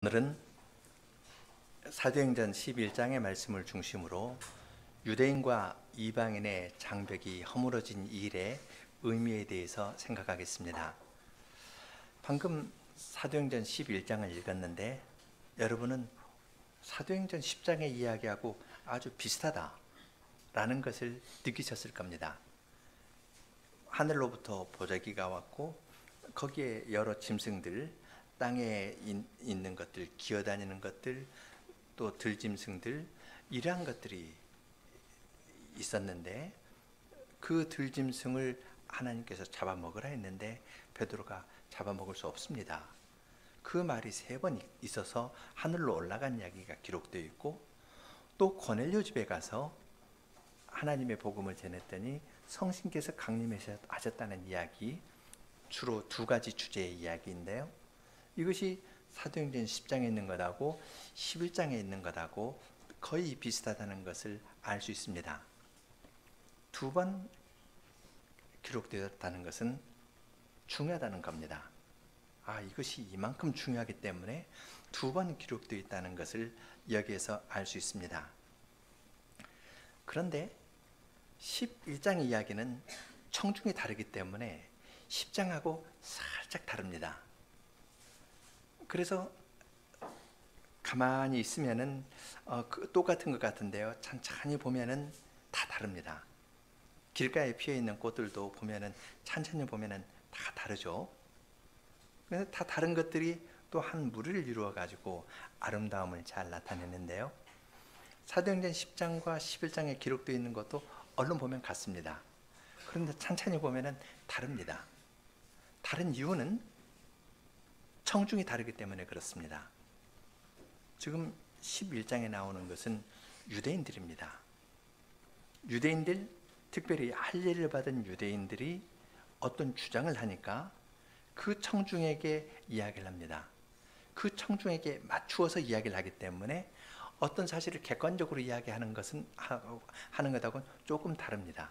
오늘은 사도행전 11장의 말씀을 중심으로 유대인과 이방인의 장벽이 허물어진 일의 의미에 대해서 생각하겠습니다. 방금 사도행전 11장을 읽었는데 여러분은 사도행전 10장의 이야기하고 아주 비슷하다라는 것을 느끼셨을 겁니다. 하늘로부터 보자기가 왔고 거기에 여러 짐승들, 땅에 있는 것들, 기어다니는 것들, 또 들짐승들, 이러한 것들이 있었는데 그 들짐승을 하나님께서 잡아먹으라 했는데 베드로가 잡아먹을 수 없습니다. 그 말이 3번 있어서 하늘로 올라간 이야기가 기록되어 있고, 또 고넬료 집에 가서 하나님의 복음을 전했더니 성신께서 강림하셨다는 이야기, 주로 2가지 주제의 이야기인데요. 이것이 사도행전 10장에 있는 것하고 11장에 있는 것하고 거의 비슷하다는 것을 알 수 있습니다. 2번 기록되었다는 것은 중요하다는 겁니다. 이것이 이만큼 중요하기 때문에 2번 기록되어 있다는 것을 여기에서 알 수 있습니다. 그런데 11장 이야기는 청중이 다르기 때문에 10장하고 살짝 다릅니다. 그래서 가만히 있으면은 똑같은 것 같은데요, 천천히 보면은 다 다릅니다. 길가에 피어 있는 꽃들도 보면은 천천히 보면은 다 다르죠. 그래서 다 다른 것들이 또 한 무리를 이루어 가지고 아름다움을 잘 나타내는데요. 사도행전 10장과 11장에 기록되어 있는 것도 얼른 보면 같습니다. 그런데 천천히 보면은 다릅니다. 다른 이유는 청중이 다르기 때문에 그렇습니다. 지금 11장에 나오는 것은 유대인들입니다. 유대인들, 특별히 할례를 받은 유대인들이 어떤 주장을 하니까 그 청중에게 이야기를 합니다. 그 청중에게 맞추어서 이야기를 하기 때문에 어떤 사실을 객관적으로 이야기하는 하는 것하고는 조금 다릅니다.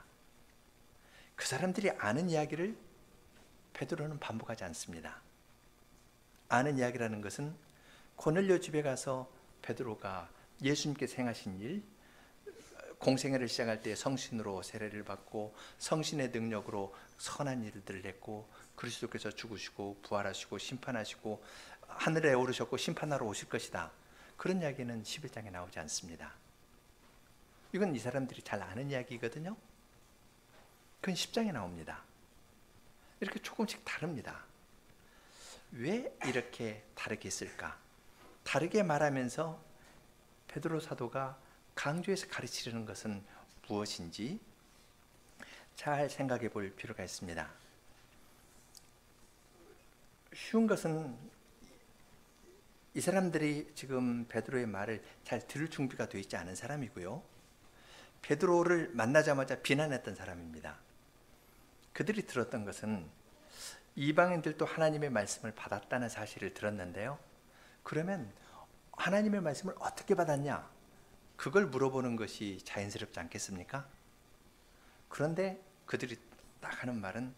그 사람들이 아는 이야기를 베드로는 반복하지 않습니다. 아는 이야기라는 것은 고넬료 집에 가서 베드로가 예수님께서 행하신 일, 공생애를 시작할 때 성신으로 세례를 받고 성신의 능력으로 선한 일들을 했고 그리스도께서 죽으시고 부활하시고 심판하시고 하늘에 오르셨고 심판하러 오실 것이다. 그런 이야기는 11장에 나오지 않습니다. 이건 이 사람들이 잘 아는 이야기거든요. 그건 10장에 나옵니다. 이렇게 조금씩 다릅니다. 왜 이렇게 다르게 했을까? 다르게 말하면서 베드로 사도가 강조해서 가르치려는 것은 무엇인지 잘 생각해 볼 필요가 있습니다. 쉬운 것은 이 사람들이 지금 베드로의 말을 잘 들을 준비가 되어 있지 않은 사람이고요, 베드로를 만나자마자 비난했던 사람입니다. 그들이 들었던 것은 이방인들도 하나님의 말씀을 받았다는 사실을 들었는데요, 그러면 하나님의 말씀을 어떻게 받았냐? 그걸 물어보는 것이 자연스럽지 않겠습니까? 그런데 그들이 딱 하는 말은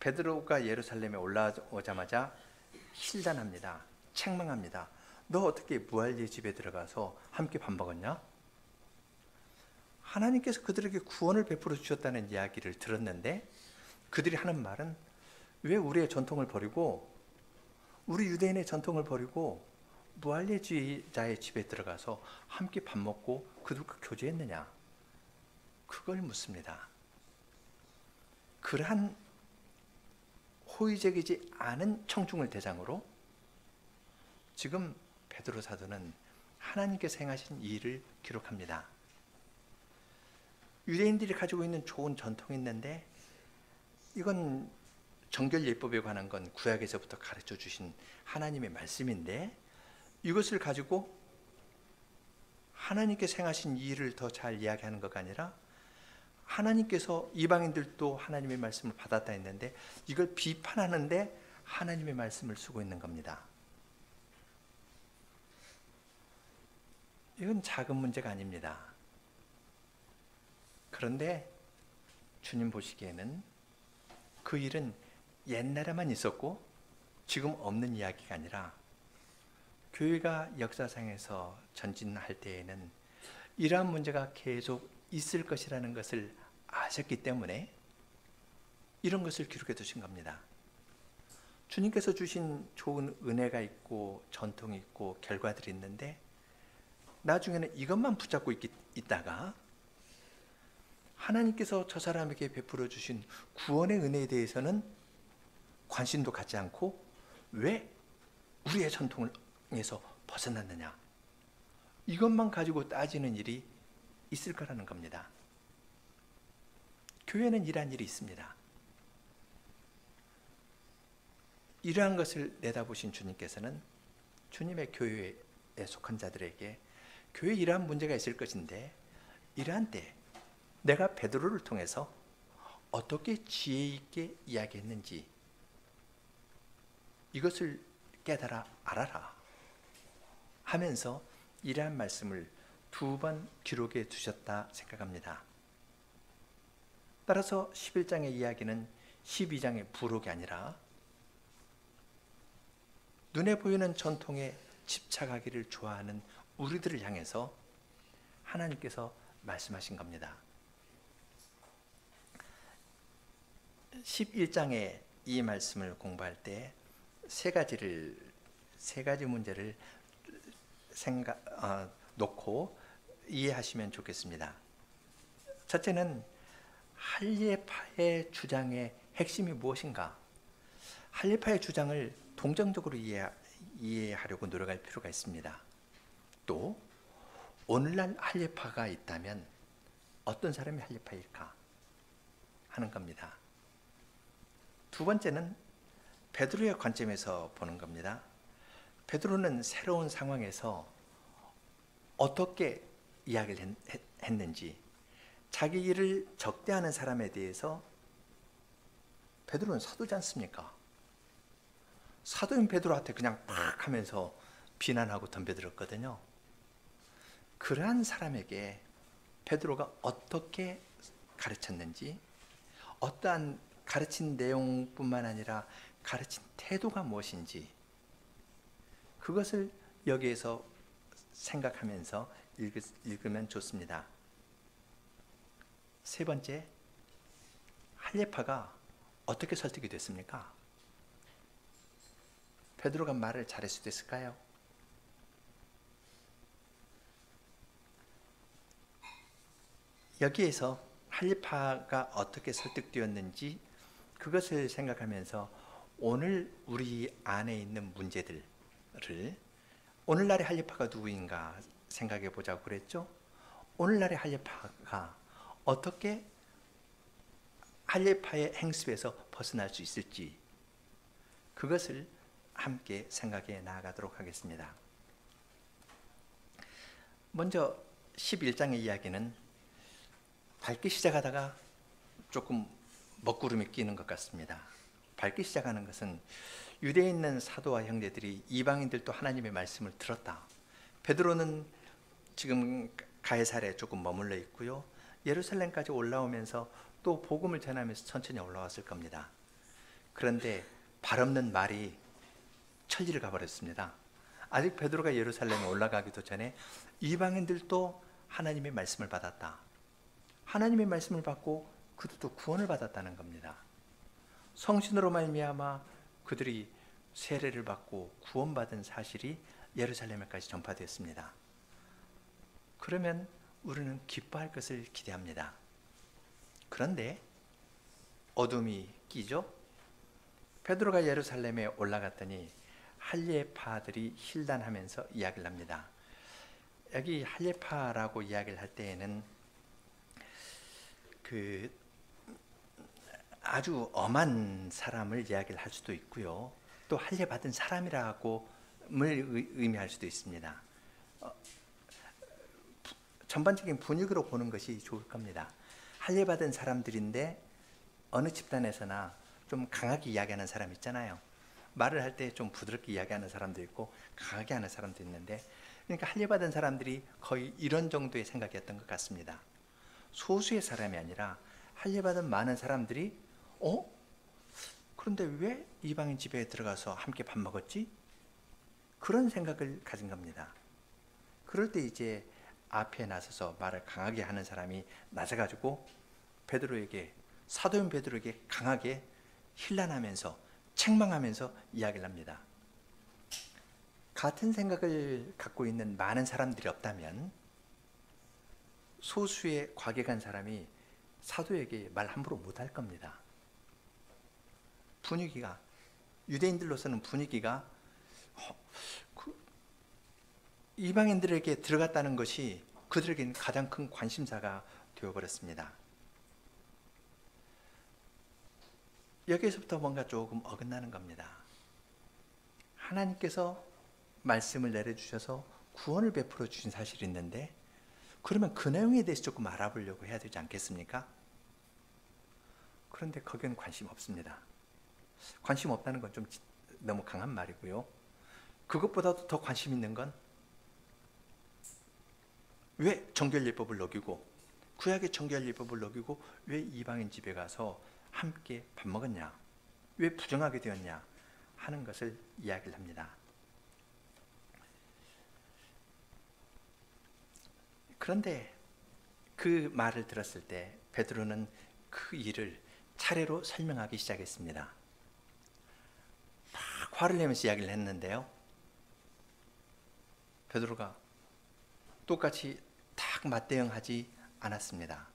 베드로가 예루살렘에 올라오자마자 힐난합니다. 책망합니다. 너 어떻게 무할리 집에 들어가서 함께 밥 먹었냐? 하나님께서 그들에게 구원을 베풀어 주셨다는 이야기를 들었는데 그들이 하는 말은 왜 우리의 전통을 버리고 우리 유대인의 전통을 버리고 무할례주의자의 집에 들어가서 함께 밥 먹고 그들과 교제했느냐? 그걸 묻습니다. 그러한 호의적이지 않은 청중을 대상으로 지금 베드로 사도는 하나님께서 행하신 일을 기록합니다. 유대인들이 가지고 있는 좋은 전통이 있는데 이건 정결예법에 관한 건 구약에서부터 가르쳐 주신 하나님의 말씀인데 이것을 가지고 하나님께서 행하신 일을 더 잘 이야기하는 것가 아니라 하나님께서 이방인들도 하나님의 말씀을 받았다 했는데 이걸 비판하는데 하나님의 말씀을 쓰고 있는 겁니다. 이건 작은 문제가 아닙니다. 그런데 주님 보시기에는 그 일은 옛날에만 있었고 지금 없는 이야기가 아니라 교회가 역사상에서 전진할 때에는 이러한 문제가 계속 있을 것이라는 것을 아셨기 때문에 이런 것을 기록해 두신 겁니다. 주님께서 주신 좋은 은혜가 있고 전통이 있고 결과들이 있는데 나중에는 이것만 붙잡고 있다가 하나님께서 저 사람에게 베풀어 주신 구원의 은혜에 대해서는 관심도 갖지 않고 왜 우리의 전통에서 벗어났느냐, 이것만 가지고 따지는 일이 있을 거라는 겁니다. 교회는 이러한 일이 있습니다. 이러한 것을 내다보신 주님께서는 주님의 교회에 속한 자들에게 교회에 이러한 문제가 있을 것인데 이러한 때 내가 베드로를 통해서 어떻게 지혜 있게 이야기했는지 이것을 깨달아 알아라 하면서 이러한 말씀을 2번 기록해 두셨다 생각합니다. 따라서 11장의 이야기는 12장의 부록이 아니라 눈에 보이는 전통에 집착하기를 좋아하는 우리들을 향해서 하나님께서 말씀하신 겁니다. 11장의 이 말씀을 공부할 때 세 가지 문제를 놓고 이해하시면 좋겠습니다. 첫째는 할례파의 주장의 핵심이 무엇인가? 할례파의 주장을 동정적으로 이해하려고 노력할 필요가 있습니다. 또 오늘날 할례파가 있다면 어떤 사람이 할례파일까 하는 겁니다. 두 번째는 베드로의 관점에서 보는 겁니다. 베드로는 새로운 상황에서 어떻게 이야기를 했는지, 자기 일을 적대하는 사람에 대해서 베드로는 사도지 않습니까? 사도인 베드로한테 그냥 팍 하면서 비난하고 덤벼들었거든요. 그러한 사람에게 베드로가 어떻게 가르쳤는지, 어떠한 가르친 내용뿐만 아니라 가르친 태도가 무엇인지 그것을 여기에서 생각하면서 읽으면 좋습니다. 세 번째, 할례파가 어떻게 설득이 됐습니까? 베드로가 말을 잘할 수도 있을까요? 여기에서 할례파가 어떻게 설득되었는지 그것을 생각하면서 오늘 우리 안에 있는 문제들을 오늘날의 할례파가 누구인가 생각해 보자고 그랬죠. 오늘날의 할례파가 어떻게 할례파의 행습에서 벗어날 수 있을지 그것을 함께 생각해 나아가도록 하겠습니다. 먼저 11장의 이야기는 밝게 시작하다가 조금 먹구름이 끼는 것 같습니다. 밝게 시작하는 것은 유대에 있는 사도와 형제들이 이방인들도 하나님의 말씀을 들었다. 베드로는 지금 가이사랴에 조금 머물러 있고요. 예루살렘까지 올라오면서 또 복음을 전하면서 천천히 올라왔을 겁니다. 그런데 발 없는 말이 천리를 가버렸습니다. 아직 베드로가 예루살렘에 올라가기도 전에 이방인들도 하나님의 말씀을 받았다. 하나님의 말씀을 받고 그들도 구원을 받았다는 겁니다. 성신으로 말미암아 그들이 세례를 받고 구원받은 사실이 예루살렘에까지 전파되었습니다. 그러면 우리는 기뻐할 것을 기대합니다. 그런데 어둠이 끼죠. 베드로가 예루살렘에 올라갔더니 할례파들이 힐단하면서 이야기를 합니다. 여기 할례파라고 이야기를 할 때에는 아주 엄한 사람을 이야기를 할 수도 있고요. 또 할례 받은 사람이라고 의미할 수도 있습니다. 전반적인 분위기로 보는 것이 좋을 겁니다. 할례 받은 사람들인데 어느 집단에서나 좀 강하게 이야기하는 사람 있잖아요. 말을 할 때 좀 부드럽게 이야기하는 사람도 있고 강하게 하는 사람도 있는데, 그러니까 할례 받은 사람들이 거의 이런 정도의 생각이었던 것 같습니다. 소수의 사람이 아니라 할례 받은 많은 사람들이 그런데 왜 이방인 집에 들어가서 함께 밥 먹었지? 그런 생각을 가진 겁니다. 그럴 때 이제 앞에 나서서 말을 강하게 하는 사람이 나서가지고 베드로에게, 사도인 베드로에게 강하게 힐난하면서 책망하면서 이야기를 합니다. 같은 생각을 갖고 있는 많은 사람들이 없다면 소수의 과격한 사람이 사도에게 말 함부로 못할 겁니다. 분위기가, 유대인들로서는 분위기가 이방인들에게 들어갔다는 것이 그들에게는 가장 큰 관심사가 되어버렸습니다. 여기에서부터 뭔가 조금 어긋나는 겁니다. 하나님께서 말씀을 내려주셔서 구원을 베풀어 주신 사실이 있는데, 그러면 그 내용에 대해서 조금 알아보려고 해야 되지 않겠습니까? 그런데 거기는 관심 없습니다. 관심 없다는 건 좀 너무 강한 말이고요. 그것보다도 더 관심 있는 건 왜 정결예법을 어기고, 구약의 정결예법을 어기고 왜 이방인 집에 가서 함께 밥 먹었냐, 왜 부정하게 되었냐 하는 것을 이야기를 합니다. 그런데 그 말을 들었을 때 베드로는 그 일을 차례로 설명하기 시작했습니다. 막 화를 내면서 이야기를 했는데요, 베드로가 똑같이 딱 맞대응하지 않았습니다.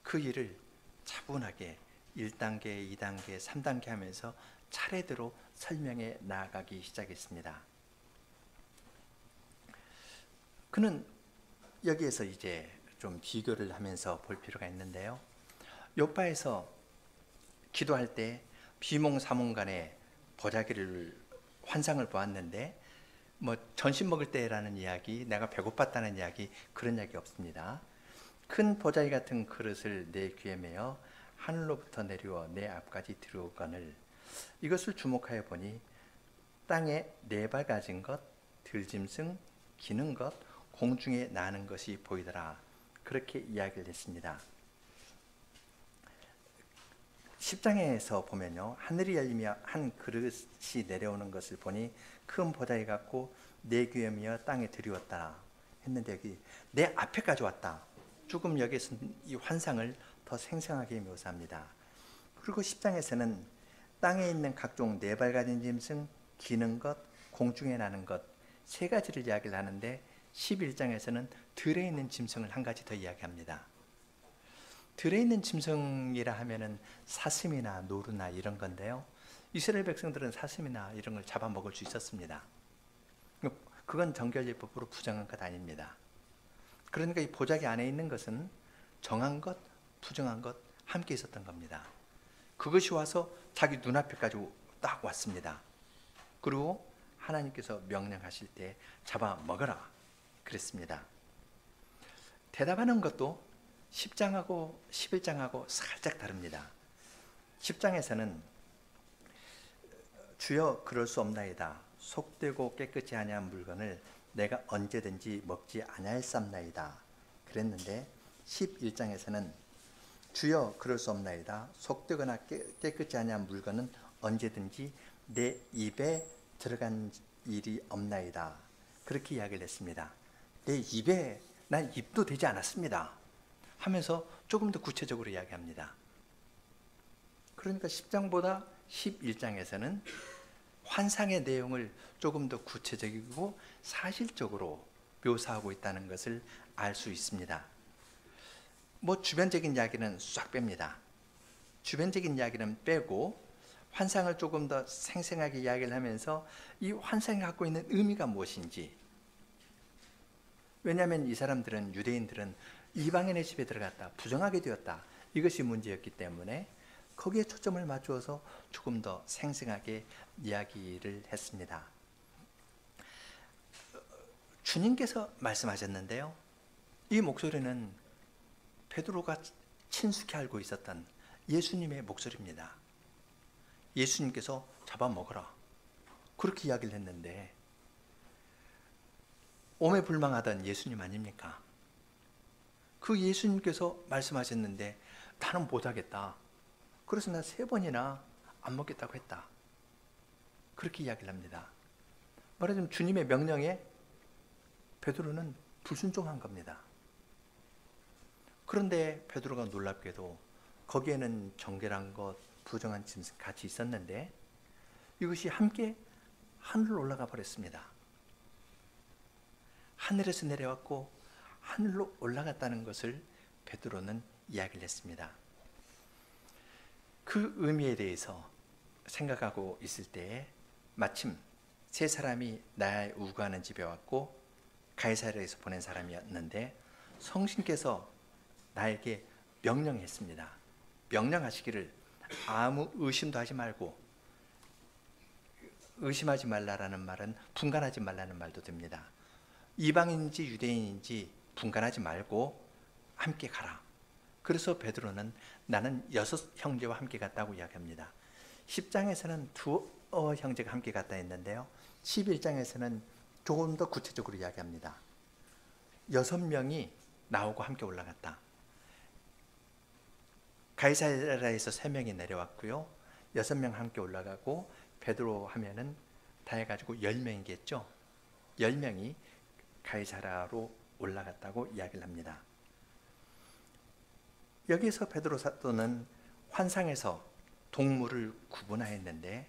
그 일을 차분하게 1단계, 2단계, 3단계 하면서 차례대로 설명해 나아가기 시작했습니다. 그는 여기에서 이제 좀 비교를 하면서 볼 필요가 있는데요, 요바에서 기도할 때 비몽사몽간에 보자기를, 환상을 보았는데 뭐 전심 먹을 때라는 이야기, 내가 배고팠다는 이야기, 그런 이야기 없습니다. 큰 보자기 같은 그릇을 내 귀에 메어 하늘로부터 내려와 내 앞까지 들어오거늘, 이것을 주목하여 보니 땅에 네 발 가진 것, 들짐승, 기는 것, 공중에 나는 것이 보이더라. 그렇게 이야기를 했습니다. 10장에서 보면요, 하늘이 열리며 한 그릇이 내려오는 것을 보니 큰 보자기 같고 내 귀에 미어 땅에 들이웠다 했는데, 여기 내 앞에까지 왔다. 조금 여기서는 이 환상을 더 생생하게 묘사합니다. 그리고 10장에서는 땅에 있는 각종 네 발 가진 짐승, 기는 것, 공중에 나는 것, 세 가지를 이야기를 하는데 11장에서는 들에 있는 짐승을 한 가지 더 이야기합니다. 들에 있는 짐승이라 하면은 사슴이나 노루나 이런 건데요, 이스라엘 백성들은 사슴이나 이런 걸 잡아먹을 수 있었습니다. 그건 정결예법으로 부정한 것 아닙니다. 그러니까 이 보자기 안에 있는 것은 정한 것, 부정한 것 함께 있었던 겁니다. 그것이 와서 자기 눈앞에까지 딱 왔습니다. 그리고 하나님께서 명령하실 때 잡아먹어라 그랬습니다. 대답하는 것도 10장하고 11장하고 살짝 다릅니다. 10장에서는 주여 그럴 수 없나이다. 속되고 깨끗이 아니한 물건을 내가 언제든지 먹지 아니하였사옵나이다 그랬는데, 11장에서는 주여 그럴 수 없나이다. 속되거나 깨끗이 아니한 물건은 언제든지 내 입에 들어간 일이 없나이다. 그렇게 이야기를 했습니다. 내 입에, 난 입도 되지 않았습니다 하면서 조금 더 구체적으로 이야기합니다. 그러니까 10장보다 11장에서는 환상의 내용을 조금 더 구체적이고 사실적으로 묘사하고 있다는 것을 알 수 있습니다. 뭐 주변적인 이야기는 싹 뺍니다. 주변적인 이야기는 빼고 환상을 조금 더 생생하게 이야기를 하면서 이 환상이 갖고 있는 의미가 무엇인지, 왜냐하면 이 사람들은, 유대인들은 이방인의 집에 들어갔다, 부정하게 되었다, 이것이 문제였기 때문에 거기에 초점을 맞추어서 조금 더 생생하게 이야기를 했습니다. 주님께서 말씀하셨는데요, 이 목소리는 베드로가 친숙히 알고 있었던 예수님의 목소리입니다. 예수님께서 잡아먹어라 그렇게 이야기를 했는데, 오매불망하던 예수님 아닙니까? 그 예수님께서 말씀하셨는데 나는 못하겠다, 그래서 나 3번이나 안 먹겠다고 했다. 그렇게 이야기를 합니다. 말하자면 주님의 명령에 베드로는 불순종한 겁니다. 그런데 베드로가 놀랍게도 거기에는 정결한 것, 부정한 짐승 같이 있었는데 이것이 함께 하늘로 올라가 버렸습니다. 하늘에서 내려왔고 하늘로 올라갔다는 것을 베드로는 이야기를 했습니다. 그 의미에 대해서 생각하고 있을 때에 마침 세 사람이 나의 우구하는 집에 왔고 가이사랴에서 보낸 사람이었는데 성신께서 나에게 명령했습니다. 명령하시기를 아무 의심도 하지 말고, 의심하지 말라라는 말은 분간하지 말라는 말도 됩니다. 이방인인지 유대인인지 분간하지 말고 함께 가라. 그래서 베드로는 나는 6 형제와 함께 갔다고 이야기합니다. 10장에서는 2 형제가 함께 갔다 했는데요, 11장에서는 조금 더 구체적으로 이야기합니다. 6명이 나오고 함께 올라갔다. 가이사랴에서 3명이 내려왔고요, 6명 함께 올라가고 베드로 하면은 다 해가지고 10명이겠죠. 10명이 가이사랴로 올라갔다고 이야기를 합니다. 여기서 베드로 사도는 환상에서 동물을 구분하였는데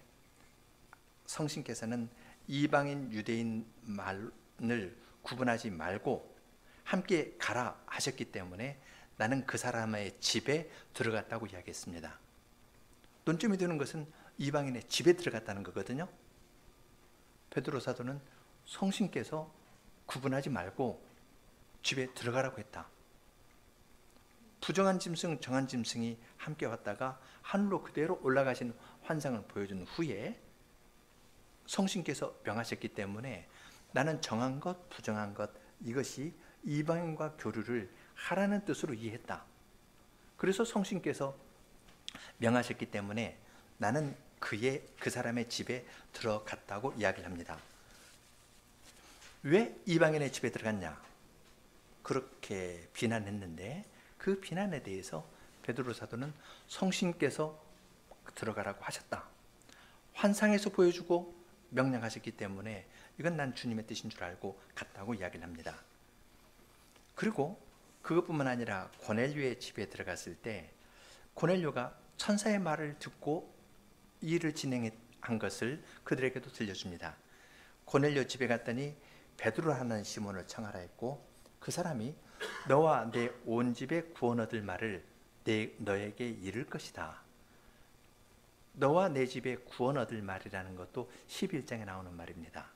성신께서는 이방인 유대인 말을 구분하지 말고 함께 가라 하셨기 때문에 나는 그 사람의 집에 들어갔다고 이야기했습니다. 논점이 되는 것은 이방인의 집에 들어갔다는 거거든요. 베드로 사도는 성신께서 구분하지 말고 집에 들어가라고 했다. 부정한 짐승, 정한 짐승이 함께 왔다가 하늘로 그대로 올라가신 환상을 보여준 후에 성신께서 명하셨기 때문에 나는 정한 것, 부정한 것, 이것이 이방인과 교류를 하라는 뜻으로 이해했다. 그래서 성신께서 명하셨기 때문에 나는 그 사람의 집에 들어갔다고 이야기를 합니다. 왜 이방인의 집에 들어갔냐? 그렇게 비난했는데 그 비난에 대해서 베드로 사도는 성신께서 들어가라고 하셨다. 환상에서 보여주고 명령하셨기 때문에 이건 난 주님의 뜻인 줄 알고 갔다고 이야기를 합니다. 그리고 그것뿐만 아니라 고넬료의 집에 들어갔을 때 고넬료가 천사의 말을 듣고 일을 진행한 것을 그들에게도 들려줍니다. 고넬료 집에 갔더니 베드로라는 시몬을 청하라 했고 그 사람이 너와 내 온 집에 구원 얻을 말을 너에게 이를 것이다. 너와 내 집에 구원 얻을 말이라는 것도 11장에 나오는 말입니다.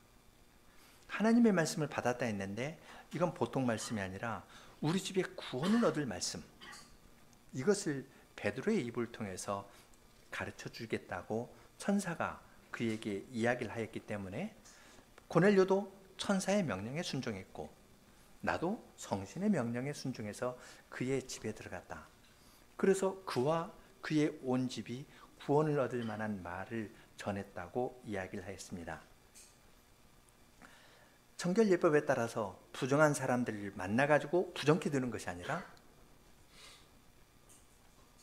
하나님의 말씀을 받았다 했는데 이건 보통 말씀이 아니라 우리 집에 구원을 얻을 말씀, 이것을 베드로의 입을 통해서 가르쳐 주겠다고 천사가 그에게 이야기를 하였기 때문에 고넬료도 천사의 명령에 순종했고 나도 성신의 명령에 순종해서 그의 집에 들어갔다. 그래서 그와 그의 온 집이 구원을 얻을 만한 말을 전했다고 이야기를 하였습니다. 정결예법에 따라서 부정한 사람들을 만나가지고 부정케 되는 것이 아니라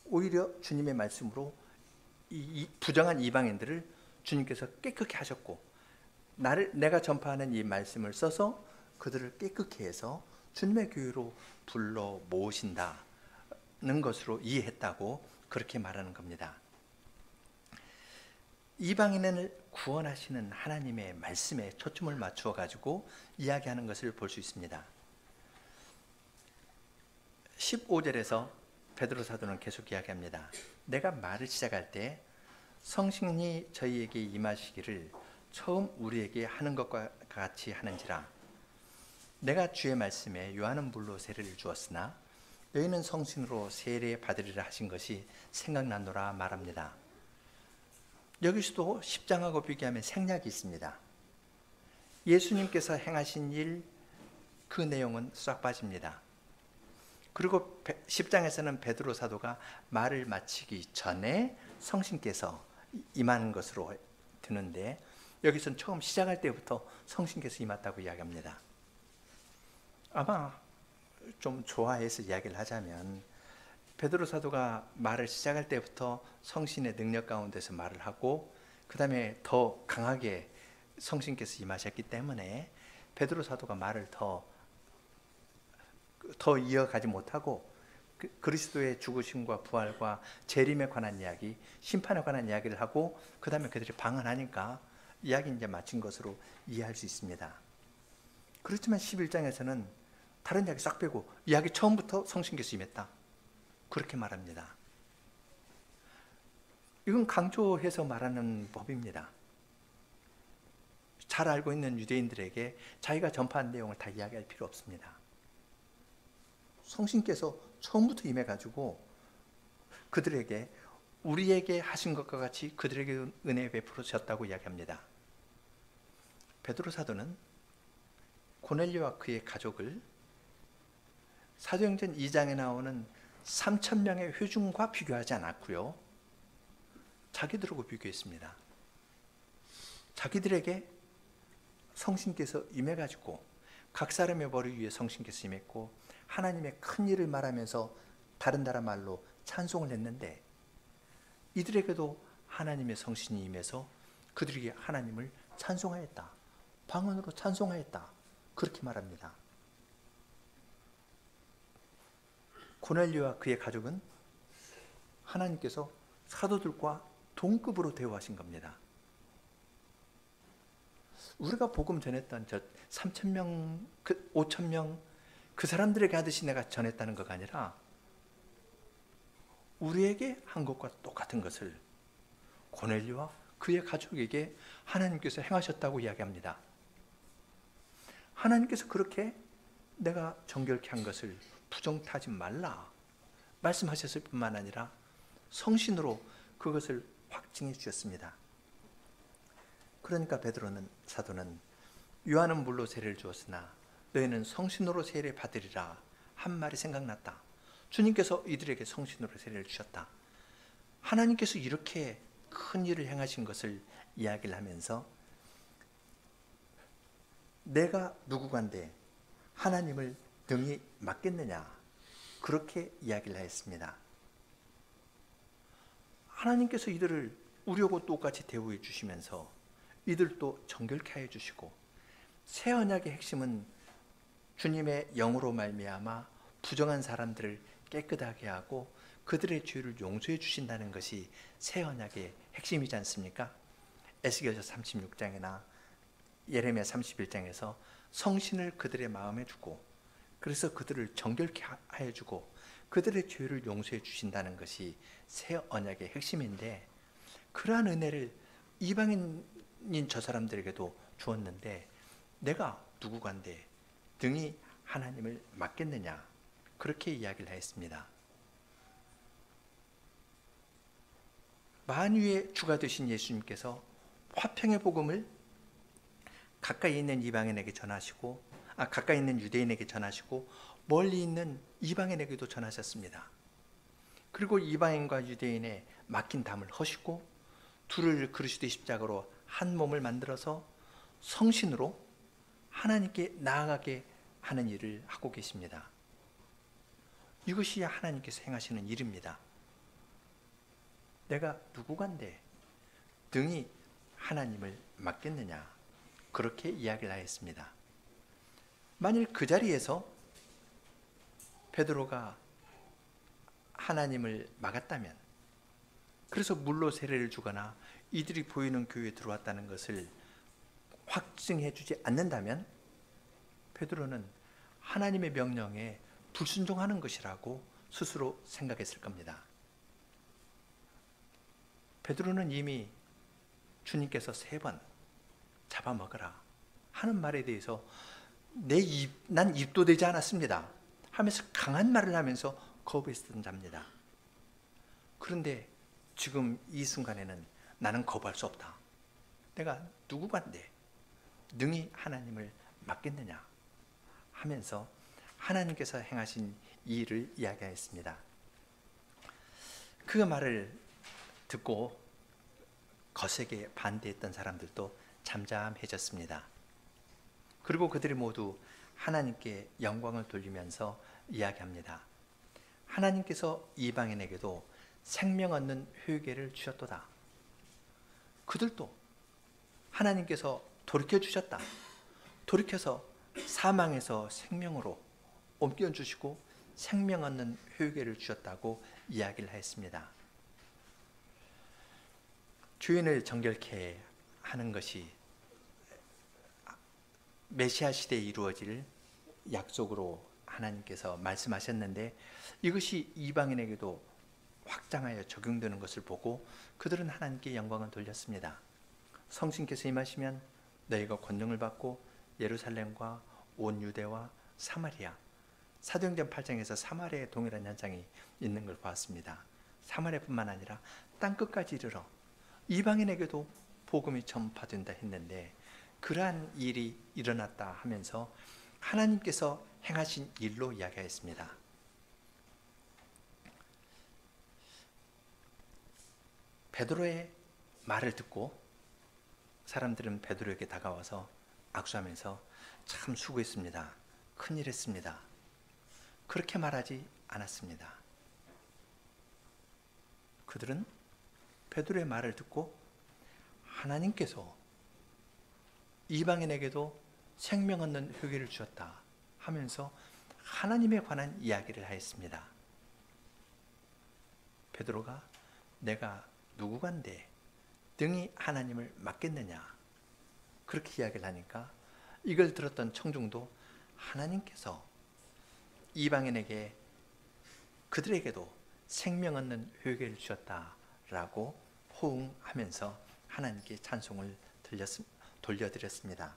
오히려 주님의 말씀으로 이 부정한 이방인들을 주님께서 깨끗게 하셨고 내가 전파하는 이 말씀을 써서 그들을 깨끗게 해서 주님의 교회로 불러 모으신다는 것으로 이해했다고 그렇게 말하는 겁니다. 이방인을 구원하시는 하나님의 말씀에 초점을 맞추어 가지고 이야기하는 것을 볼 수 있습니다. 15절에서 베드로 사도는 계속 이야기합니다. 내가 말을 시작할 때 성신이 저희에게 임하시기를 처음 우리에게 하는 것과 같이 하는지라. 내가 주의 말씀에 요한은 물로 세례를 주었으나 너희는 성신으로 세례 받으리라 하신 것이 생각나노라 말합니다. 여기서도 10장하고 비교하면 생략이 있습니다. 예수님께서 행하신 일, 그 내용은 싹 빠집니다. 그리고 10장에서는 베드로 사도가 말을 마치기 전에 성신께서 임하는 것으로 드는데 여기서는 처음 시작할 때부터 성신께서 임했다고 이야기합니다. 아마 좀 좋아해서 이야기를 하자면 베드로 사도가 말을 시작할 때부터 성신의 능력 가운데서 말을 하고 그 다음에 더 강하게 성신께서 임하셨기 때문에 베드로 사도가 말을 더 이어가지 못하고 그리스도의 죽으심과 부활과 재림에 관한 이야기, 심판에 관한 이야기를 하고 그 다음에 그들이 방언하니까 이야기 이제 마친 것으로 이해할 수 있습니다. 그렇지만 11장에서는 다른 이야기 싹 빼고 이야기 처음부터 성신께서 임했다, 그렇게 말합니다. 이건 강조해서 말하는 법입니다. 잘 알고 있는 유대인들에게 자기가 전파한 내용을 다 이야기할 필요 없습니다. 성신께서 처음부터 임해가지고 그들에게 우리에게 하신 것과 같이 그들에게 은혜 베풀으셨다고 이야기합니다. 베드로 사도는 고넬료와 그의 가족을 사도행전 2장에 나오는 3,000명의 회중과 비교하지 않았고요, 자기들하고 비교했습니다. 자기들에게 성신께서 임해가지고 각 사람의 머리 위에 성신께서 임했고 하나님의 큰 일을 말하면서 다른 나라 말로 찬송을 했는데, 이들에게도 하나님의 성신이 임해서 그들이 하나님을 찬송하였다, 방언으로 찬송하였다, 그렇게 말합니다. 고넬료와 그의 가족은 하나님께서 사도들과 동급으로 대우하신 겁니다. 우리가 복음 전했던 저 3,000명, 5,000명 그 사람들에게 하듯이 내가 전했다는 것가 아니라 우리에게 한 것과 똑같은 것을 고넬료와 그의 가족에게 하나님께서 행하셨다고 이야기합니다. 하나님께서 그렇게 내가 정결케 한 것을 부정타지 말라 말씀하셨을 뿐만 아니라 성신으로 그것을 확증해 주셨습니다. 그러니까 베드로는 사도는 요한은 물로 세례를 주었으나 너희는 성신으로 세례 받으리라 한 말이 생각났다. 주님께서 이들에게 성신으로 세례를 주셨다. 하나님께서 이렇게 큰 일을 행하신 것을 이야기를 하면서 내가 누구간데 하나님을 등이 맞겠느냐, 그렇게 이야기를 하였습니다. 하나님께서 이들을 우리하고 똑같이 대우해 주시면서 이들도 정결케 하여 주시고, 새 언약의 핵심은 주님의 영으로 말미암아 부정한 사람들을 깨끗하게 하고 그들의 죄를 용서해 주신다는 것이 새 언약의 핵심이지 않습니까? 에스겔서 36장이나 예레미야 31장에서 성신을 그들의 마음에 주고 그래서 그들을 정결케 하여 주고 그들의 죄를 용서해 주신다는 것이 새 언약의 핵심인데, 그러한 은혜를 이방인인 저 사람들에게도 주었는데 내가 누구간데 등이 하나님을 맡겠느냐, 그렇게 이야기를 했습니다. 만유의 주가 되신 예수님께서 화평의 복음을 가까이 있는 이방인에게 전하시고, 가까이 있는 유대인에게 전하시고 멀리 있는 이방인에게도 전하셨습니다. 그리고 이방인과 유대인의 맡긴 담을 허시고 둘을 그리스도의 십자가로 한 몸을 만들어서 성신으로 하나님께 나아가게 하는 일을 하고 계십니다. 이것이 하나님께서 행하시는 일입니다. 내가 누구간데 등이 하나님을 맡겠느냐, 그렇게 이야기를 하였습니다. 만일 그 자리에서 베드로가 하나님을 막았다면, 그래서 물로 세례를 주거나 이들이 보이는 교회에 들어왔다는 것을 확증해 주지 않는다면 베드로는 하나님의 명령에 불순종하는 것이라고 스스로 생각했을 겁니다. 베드로는 이미 주님께서 3번 잡아먹으라 하는 말에 대해서 난 입도 되지 않았습니다 하면서 강한 말을 하면서 거부했던 자입니다. 그런데 지금 이 순간에는 나는 거부할 수 없다. 내가 누구간데 능히 하나님을 맡겠느냐 하면서 하나님께서 행하신 이 일을 이야기하였습니다. 그 말을 듣고 거세게 반대했던 사람들도 잠잠해졌습니다. 그리고 그들이 모두 하나님께 영광을 돌리면서 이야기합니다. 하나님께서 이방인에게도 생명 얻는 회개를 주셨도다. 그들도 하나님께서 돌이켜 주셨다. 돌이켜서 사망에서 생명으로 옮겨주시고 생명 얻는 회개를 주셨다고 이야기를 했습니다. 주인을 정결케 하는 것이 메시아 시대에 이루어질 약속으로 하나님께서 말씀하셨는데, 이것이 이방인에게도 확장하여 적용되는 것을 보고 그들은 하나님께 영광을 돌렸습니다. 성신께서 임하시면 너희가 권능을 받고 예루살렘과 온 유대와 사마리아, 사도행전 8장에서 사마리아의 동일한 현상이 있는 걸 보았습니다. 사마리아뿐만 아니라 땅끝까지 이르러 이방인에게도 복음이 전파된다 했는데, 그러한 일이 일어났다 하면서 하나님께서 행하신 일로 이야기하였습니다. 베드로의 말을 듣고 사람들은 베드로에게 다가와서 악수하면서 참 수고했습니다, 큰일 했습니다, 그렇게 말하지 않았습니다. 그들은 베드로의 말을 듣고 하나님께서 이방인에게도 생명 얻는 회개를 주었다 하면서 하나님에 관한 이야기를 하였습니다. 베드로가 내가 누구간데 등이 하나님을 맡겠느냐, 그렇게 이야기를 하니까 이걸 들었던 청중도 하나님께서 이방인에게 그들에게도 생명 얻는 회개를 주셨다라고 호응하면서 하나님께 찬송을 돌려드렸습니다.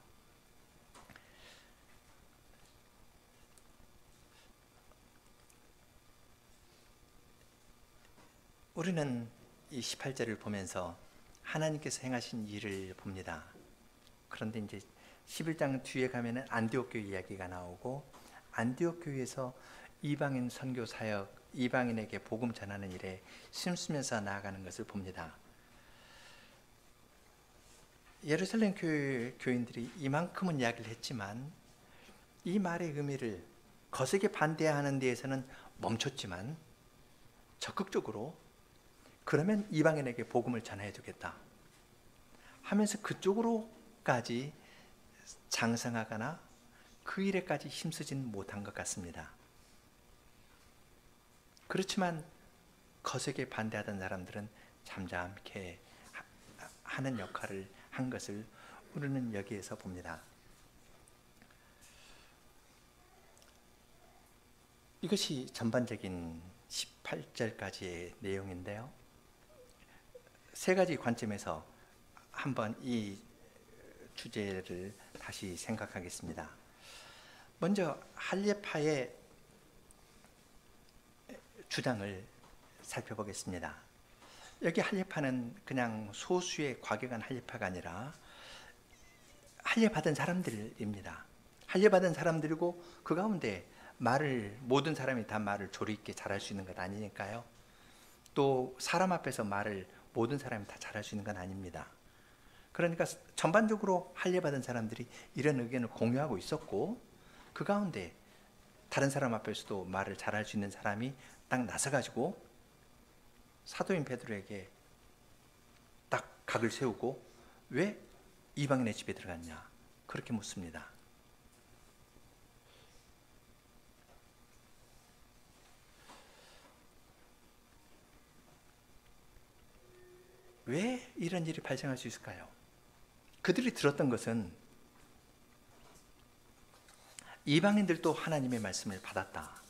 우리는 이 18절을 보면서 하나님께서 행하신 일을 봅니다. 그런데 이제 11장 뒤에 가면은 안디옥 교회 이야기가 나오고, 안디옥 교회에서 이방인 선교 사역, 이방인에게 복음 전하는 일에 힘쓰면서 나아가는 것을 봅니다. 예루살렘 교인들이 이만큼은 이야기를 했지만 이 말의 의미를 거세게 반대하는 데에서는 멈췄지만 적극적으로 그러면 이방인에게 복음을 전해 주겠다 하면서 그쪽으로까지 장성하거나 그 일에까지 힘쓰진 못한 것 같습니다. 그렇지만 거세게 반대하던 사람들은 잠잠케 하는 역할을 한 것을 우리는 여기에서 봅니다. 이것이 전반적인 18절까지의 내용인데요. 세 가지 관점에서 한번 이 주제를 다시 생각하겠습니다. 먼저 할례파의 주장을 살펴보겠습니다. 여기 할례파는 그냥 소수의 과격한 할례파가 아니라 할례받은 사람들입니다. 할례받은 사람들이고 그 가운데 모든 사람이 다 말을 조리 있게 잘할 수 있는 것 아니니까요. 또 사람 앞에서 말을 모든 사람이 다 잘할 수 있는 건 아닙니다. 그러니까 전반적으로 할례받은 사람들이 이런 의견을 공유하고 있었고, 그 가운데 다른 사람 앞에서도 말을 잘할 수 있는 사람이 딱 나서가지고 사도인 베드로에게 딱 각을 세우고 왜 이방인의 집에 들어갔냐, 그렇게 묻습니다. 왜 이런 일이 발생할 수 있을까요? 그들이 들었던 것은 이방인들도 하나님의 말씀을 받았다,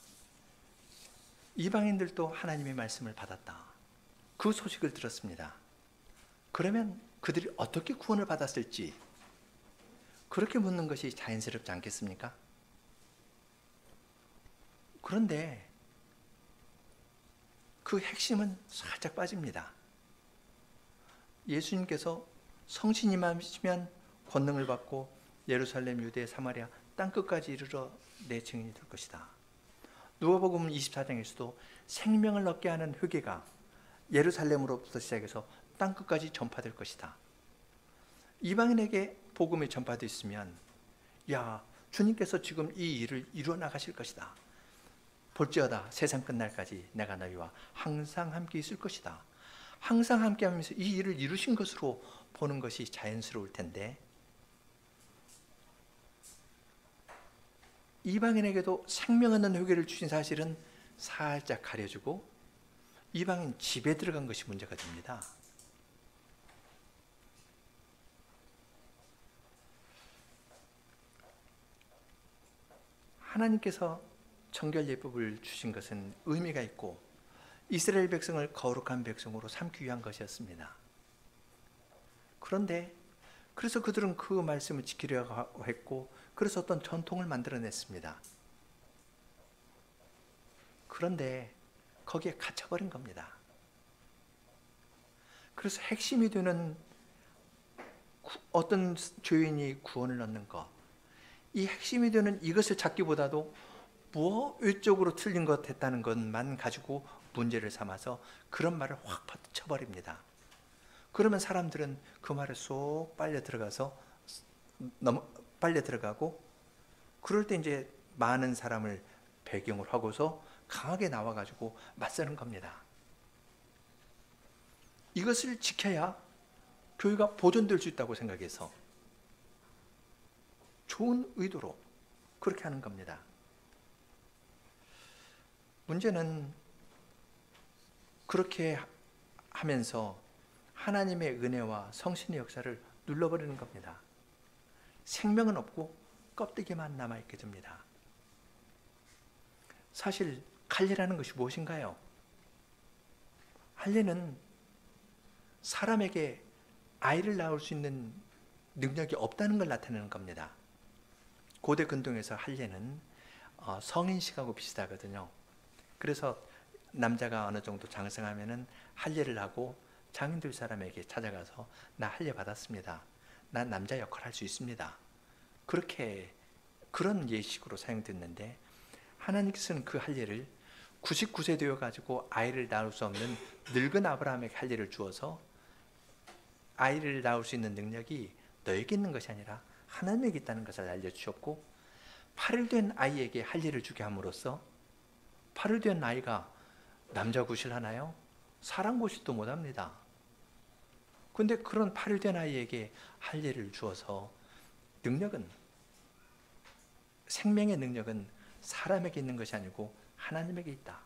이방인들도 하나님의 말씀을 받았다, 그 소식을 들었습니다. 그러면 그들이 어떻게 구원을 받았을지 그렇게 묻는 것이 자연스럽지 않겠습니까? 그런데 그 핵심은 살짝 빠집니다. 예수님께서 성신이 임하시면 권능을 받고 예루살렘, 유대, 사마리아 땅끝까지 이르러 내 증인이 될 것이다. 누가복음 24장에서도 생명을 얻게 하는 회개가 예루살렘으로부터 시작해서 땅끝까지 전파될 것이다. 이방인에게 복음이 전파되었으면 야, 주님께서 지금 이 일을 이루어 나가실 것이다. 볼지어다 세상 끝날까지 내가 너희와 항상 함께 있을 것이다. 항상 함께 하면서 이 일을 이루신 것으로 보는 것이 자연스러울 텐데 이방인에게도 생명 없는 회개를 주신 사실은 살짝 가려주고 이방인 집에 들어간 것이 문제가 됩니다. 하나님께서 정결예법을 주신 것은 의미가 있고 이스라엘 백성을 거룩한 백성으로 삼기 위한 것이었습니다. 그런데 그래서 그들은 그 말씀을 지키려고 했고 그래서 어떤 전통을 만들어냈습니다. 그런데 거기에 갇혀버린 겁니다. 그래서 핵심이 되는 어떤 죄인이 구원을 얻는 것, 이 핵심이 되는 이것을 찾기보다도 외적으로 틀린 것 했다는 것만 가지고 문제를 삼아서 그런 말을 확 쳐버립니다. 그러면 사람들은 그 말에 쏙 빨려 들어가고 그럴 때 이제 많은 사람을 배경으로 하고서 강하게 나와가지고 맞서는 겁니다. 이것을 지켜야 교회가 보존될 수 있다고 생각해서 좋은 의도로 그렇게 하는 겁니다. 문제는 그렇게 하면서 하나님의 은혜와 성신의 역사를 눌러버리는 겁니다. 생명은 없고 껍데기만 남아있게 됩니다. 사실 할례라는 것이 무엇인가요? 할례는 사람에게 아이를 낳을 수 있는 능력이 없다는 걸 나타내는 겁니다. 고대 근동에서 할례는 성인식하고 비슷하거든요. 그래서 남자가 어느 정도 장성하면은 할례를 하고 장인들 사람에게 찾아가서 나 할례 받았습니다. 난 남자 역할 할 수 있습니다. 그런 예식으로 사용됐는데 하나님께서는 그 할례를 99세 되어 가지고 아이를 낳을 수 없는 늙은 아브라함에게 할례를 주어서 아이를 낳을 수 있는 능력이 너에게 있는 것이 아니라 하나님에게 있다는 것을 알려주셨고 8일 된 아이에게 할례를 주게 함으로써 8일 된 아이가 남자 구실하나요? 사람 구실도 못합니다. 그런데 그런 8일 된 아이에게 할례를 주어서 생명의 능력은 사람에게 있는 것이 아니고 하나님에게 있다.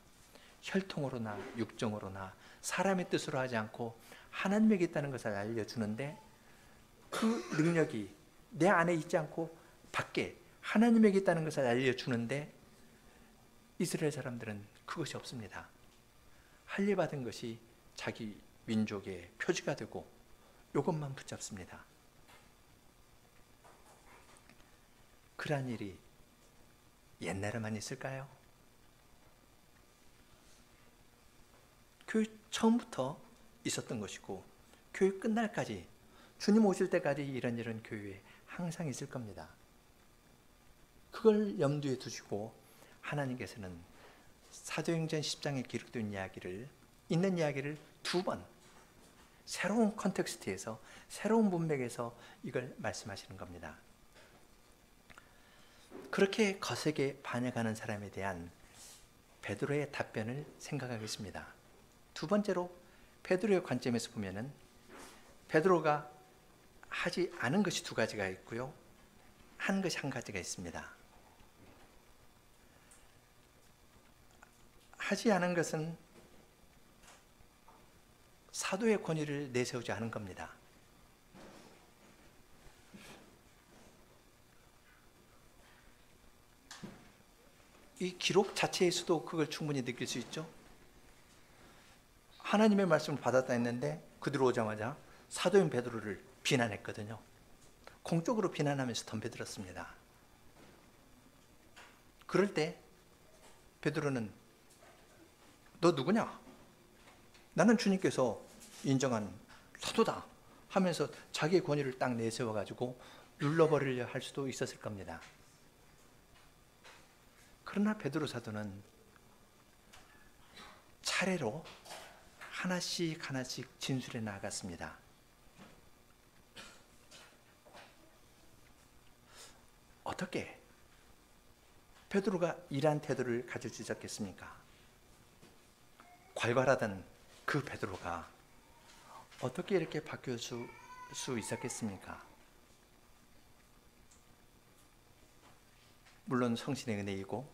혈통으로나 육정으로나 사람의 뜻으로 하지 않고 하나님에게 있다는 것을 알려주는데 그 능력이 내 안에 있지 않고 밖에 하나님에게 있다는 것을 알려주는데 이스라엘 사람들은 그것이 없습니다. 할례 받은 것이 자기 민족의 표지가 되고 이것만 붙잡습니다. 그러한 일이 옛날에만 있을까요? 교회 처음부터 있었던 것이고 교회 끝날까지 주님 오실 때까지 이런 일은 교회에 항상 있을 겁니다. 그걸 염두에 두시고 하나님께서는 사도행전 10장에 기록된 있는 이야기를 두 번 새로운 컨텍스트에서 새로운 문맥에서 이걸 말씀하시는 겁니다. 그렇게 거세게 반역하는 사람에 대한 베드로의 답변을 생각하겠습니다. 두 번째로 베드로의 관점에서 보면은 베드로가 하지 않은 것이 두 가지가 있고요. 한 것이 한 가지가 있습니다. 하지 않은 것은 사도의 권위를 내세우지 않은 겁니다. 이 기록 자체에서도 그걸 충분히 느낄 수 있죠. 하나님의 말씀을 받았다 했는데 그들 오자마자 사도인 베드로를 비난했거든요. 공적으로 비난하면서 덤벼들었습니다. 그럴 때 베드로는 너 누구냐? 나는 주님께서 인정한 사도다 하면서 자기의 권위를 딱 내세워가지고 눌러버리려 할 수도 있었을 겁니다. 그러나 베드로 사도는 차례로 하나씩 진술해 나갔습니다. 어떻게 베드로가 이러한 태도를 가질 수 있었겠습니까? 괄괄하던 그 베드로가 어떻게 이렇게 바뀔 수 수 있었겠습니까? 물론 성신의 은혜이고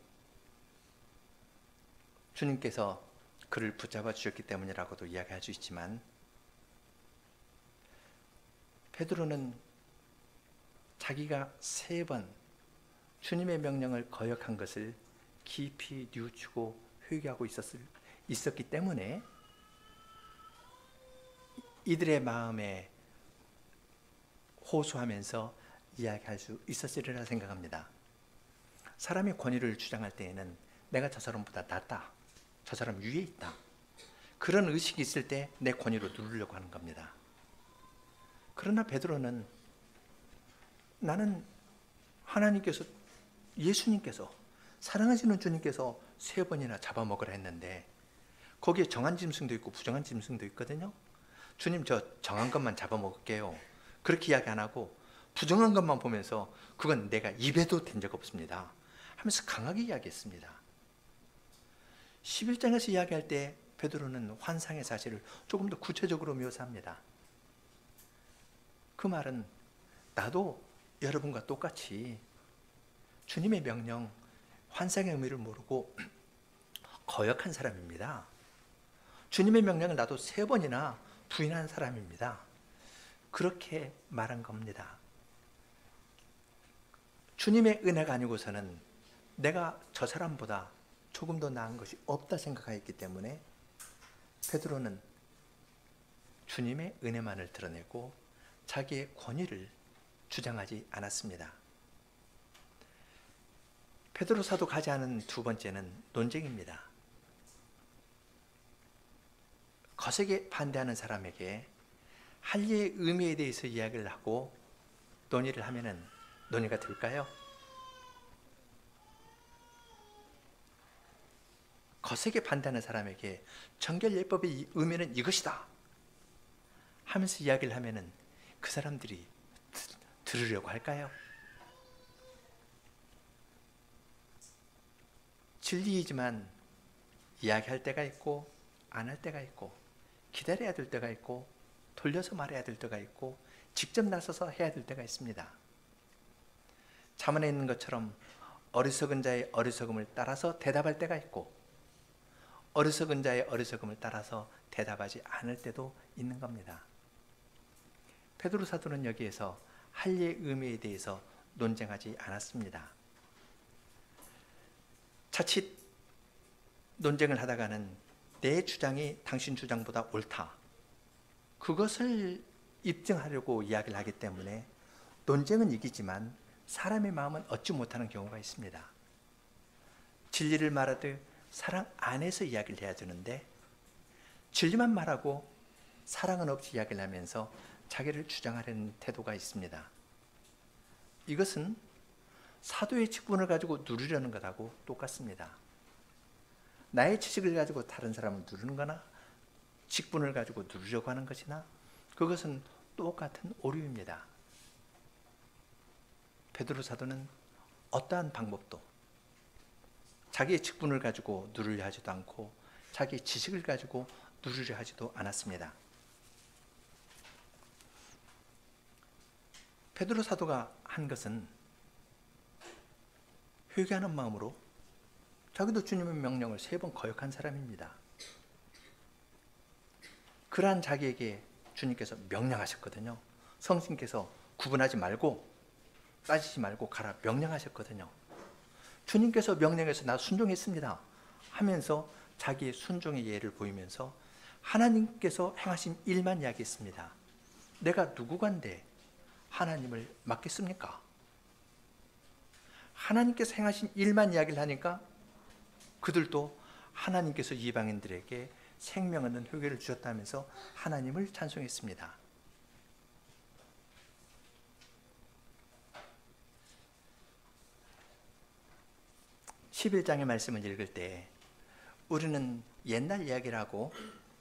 주님께서 그를 붙잡아 주셨기 때문이라고도 이야기할 수 있지만, 베드로는 자기가 3번 주님의 명령을 거역한 것을 깊이 뉘우치고 회개하고 있었기 때문에 이들의 마음에 호소하면서 이야기할 수 있었으리라 생각합니다. 사람이 권위를 주장할 때에는 내가 저 사람보다 낫다, 저 사람 위에 있다, 그런 의식이 있을 때 내 권위로 누르려고 하는 겁니다. 그러나 베드로는 나는 하나님께서, 예수님께서, 사랑하시는 주님께서 3번이나 잡아먹으라 했는데 거기에 정한 짐승도 있고 부정한 짐승도 있거든요. 주님, 저 정한 것만 잡아먹을게요, 그렇게 이야기 안 하고 부정한 것만 보면서 그건 내가 입에도 댄 적 없습니다 하면서 강하게 이야기했습니다. 11장에서 이야기할 때 베드로는 환상의 사실을 조금 더 구체적으로 묘사합니다. 그 말은 나도 여러분과 똑같이 주님의 명령, 환상의 의미를 모르고 거역한 사람입니다. 주님의 명령을 나도 3번이나 부인한 사람입니다. 그렇게 말한 겁니다. 주님의 은혜가 아니고서는 내가 저 사람보다 조금 더 나은 것이 없다 생각하였기 때문에 베드로는 주님의 은혜만을 드러내고 자기의 권위를 주장하지 않았습니다. 베드로 사도가 하지 않은 2번째는 논쟁입니다. 거세게 반대하는 사람에게 할례의 의미에 대해서 이야기를 하고 논의를 하면은 논의가 될까요? 거세게 반대하는 사람에게 정결예법의 의미는 이것이다 하면서 이야기를 하면은 그 사람들이 들으려고 할까요? 진리이지만 이야기할 때가 있고 안 할 때가 있고, 기다려야 될 때가 있고 돌려서 말해야 될 때가 있고 직접 나서서 해야 될 때가 있습니다. 잠언에 있는 것처럼 어리석은 자의 어리석음을 따라서 대답할 때가 있고 어리석은 자의 어리석음을 따라서 대답하지 않을 때도 있는 겁니다. 베드로 사도는 여기에서 할례의 의미에 대해서 논쟁하지 않았습니다. 자칫 논쟁을 하다가는 내 주장이 당신 주장보다 옳다, 그것을 입증하려고 이야기를 하기 때문에 논쟁은 이기지만 사람의 마음은 얻지 못하는 경우가 있습니다. 진리를 말하듯 사랑 안에서 이야기를 해야 되는데 진리만 말하고 사랑은 없이 이야기를 하면서 자기를 주장하려는 태도가 있습니다. 이것은 사도의 직분을 가지고 누리려는 것하고 똑같습니다. 나의 지식을 가지고 다른 사람을 누르는 거나 직분을 가지고 누리려고 하는 것이나 그것은 똑같은 오류입니다. 베드로 사도는 어떠한 방법도 자기의 직분을 가지고 누리려 하지도 않고 자기의 지식을 가지고 누리려 하지도 않았습니다. 베드로 사도가 한 것은 회개하는 마음으로 자기도 주님의 명령을 3번 거역한 사람입니다. 그러한 자기에게 주님께서 명령하셨거든요. 성신께서 구분하지 말고 따지지 말고 가라 명령하셨거든요. 주님께서 명령해서 나 순종했습니다 하면서 자기의 순종의 예를 보이면서 하나님께서 행하신 일만 이야기했습니다. 내가 누구간데 하나님을 맡겠습니까? 하나님께서 행하신 일만 이야기를 하니까 그들도 하나님께서 이방인들에게 생명 얻는 회개를 주셨다면서 하나님을 찬송했습니다. (11장의) 말씀을 읽을 때 우리는 옛날 이야기라고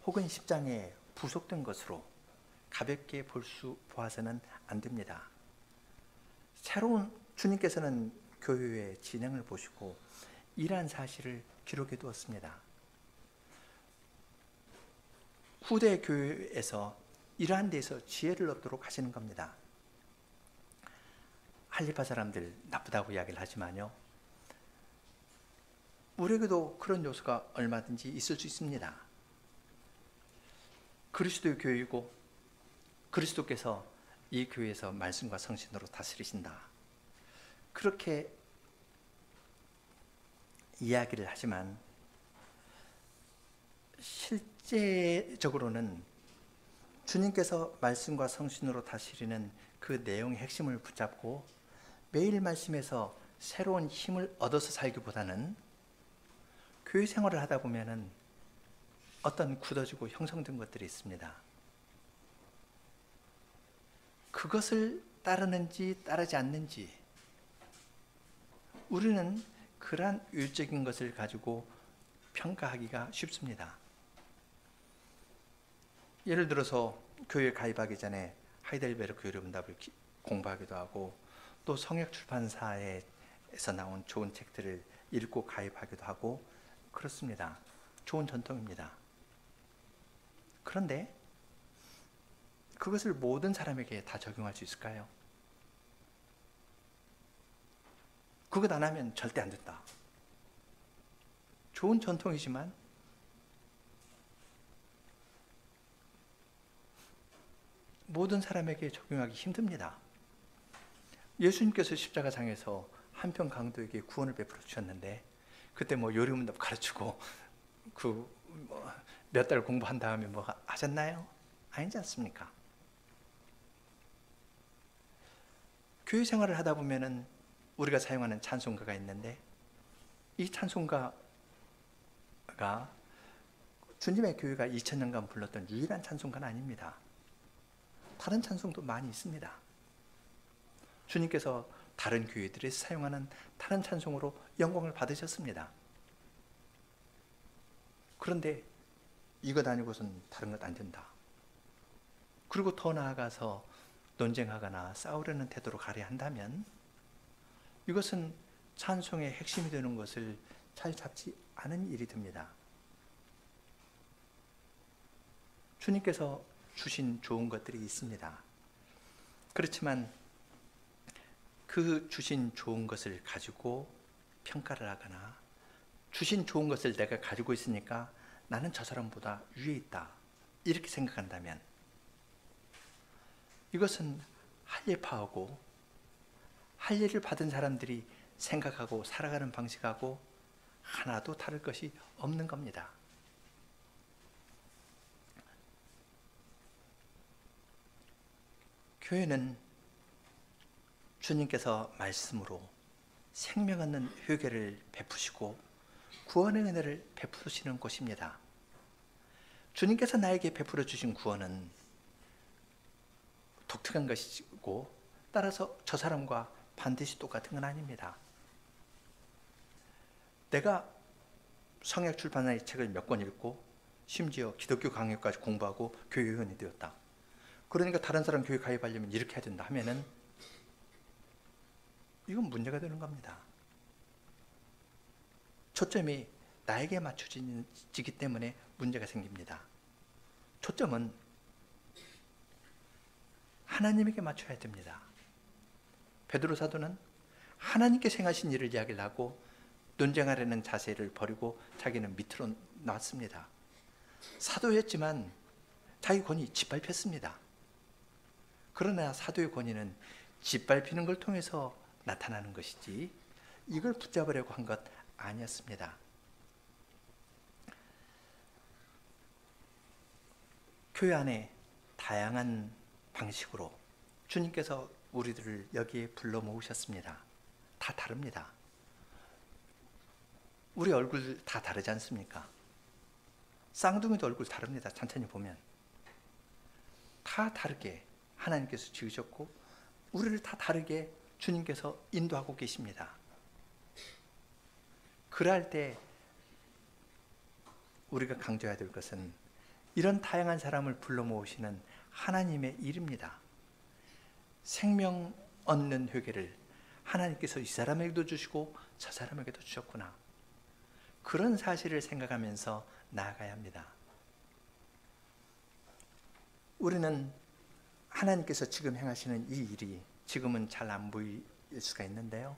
혹은 10장에 부속된 것으로 가볍게 보아서는 안 됩니다. 새로운 주님께서는 교회의 진행을 보시고 이러한 사실을 기록해 두었습니다. 후대 교회에서 이러한 데서 지혜를 얻도록 하시는 겁니다. 할리파 사람들 나쁘다고 이야기를 하지만요, 우리에게도 그런 요소가 얼마든지 있을 수 있습니다. 그리스도의 교회이고 그리스도께서 이 교회에서 말씀과 성신으로 다스리신다, 그렇게 이야기를 하지만 실제적으로는 주님께서 말씀과 성신으로 다스리는 그 내용의 핵심을 붙잡고 매일 말씀에서 새로운 힘을 얻어서 살기보다는 교회 생활을 하다 보면은 어떤 굳어지고 형성된 것들이 있습니다. 그것을 따르는지 따르지 않는지, 우리는 그러한 외적인 것을 가지고 평가하기가 쉽습니다. 예를 들어서 교회에 가입하기 전에 하이델베르크 교리문답을 공부하기도 하고, 또 성역 출판사에서 나온 좋은 책들을 읽고 가입하기도 하고 그렇습니다. 좋은 전통입니다. 그런데 그것을 모든 사람에게 다 적용할 수 있을까요? 그것 안 하면 절대 안 된다. 좋은 전통이지만 모든 사람에게 적용하기 힘듭니다. 예수님께서 십자가상에서 한평 강도에게 구원을 베풀어 주셨는데, 그때 뭐 요리문답 가르치고 몇 달 공부한 다음에 뭐 하셨나요? 아니지 않습니까? 교회 생활을 하다 보면은 우리가 사용하는 찬송가가 있는데, 이 찬송가가 주님의 교회가 2000년간 불렀던 유일한 찬송가는 아닙니다. 다른 찬송도 많이 있습니다. 주님께서 다른 교회들이 사용하는 다른 찬송으로 영광을 받으셨습니다. 그런데 이것 아니고선 다른 것 안 된다, 그리고 더 나아가서 논쟁하거나 싸우려는 태도로 가려 한다면 이것은 찬송의 핵심이 되는 것을 잘 잡지 않은 일이 됩니다. 주님께서 주신 좋은 것들이 있습니다. 그렇지만 그 주신 좋은 것을 가지고 평가를 하거나, 주신 좋은 것을 내가 가지고 있으니까 나는 저 사람보다 위에 있다, 이렇게 생각한다면 이것은 할례파하고 할례를 받은 사람들이 생각하고 살아가는 방식하고 하나도 다를 것이 없는 겁니다. 교회는 주님께서 말씀으로 생명 얻는 회개를 베푸시고 구원의 은혜를 베푸시는 곳입니다. 주님께서 나에게 베풀어 주신 구원은 독특한 것이고, 따라서 저 사람과 반드시 똑같은 건 아닙니다. 내가 성역 출판사의 책을 몇 권 읽고 심지어 기독교 강요까지 공부하고 교회의원이 되었다, 그러니까 다른 사람 교회 가입하려면 이렇게 해야 된다 하면은 이건 문제가 되는 겁니다. 초점이 나에게 맞춰지기 때문에 문제가 생깁니다. 초점은 하나님에게 맞춰야 됩니다. 베드로 사도는 하나님께서 행하신 일을 이야기를 하고 논쟁하려는 자세를 버리고 자기는 밑으로 나왔습니다. 사도였지만 자기 권위 짓밟혔습니다. 그러나 사도의 권위는 짓밟히는 걸 통해서 나타나는 것이지 이걸 붙잡으려고 한 것 아니었습니다. 교회 안에 다양한 방식으로 주님께서 우리들을 여기에 불러 모으셨습니다. 다 다릅니다. 우리 얼굴 다 다르지 않습니까? 쌍둥이도 얼굴 다릅니다. 천천히 보면 다 다르게 하나님께서 지으셨고 우리를 다 다르게 주님께서 인도하고 계십니다. 그럴 때 우리가 강조해야 될 것은 이런 다양한 사람을 불러 모으시는 하나님의 일입니다. 생명 얻는 회개를 하나님께서 이 사람에게도 주시고 저 사람에게도 주셨구나, 그런 사실을 생각하면서 나아가야 합니다. 우리는 하나님께서 지금 행하시는 이 일이 지금은 잘 안 보일 수가 있는데요.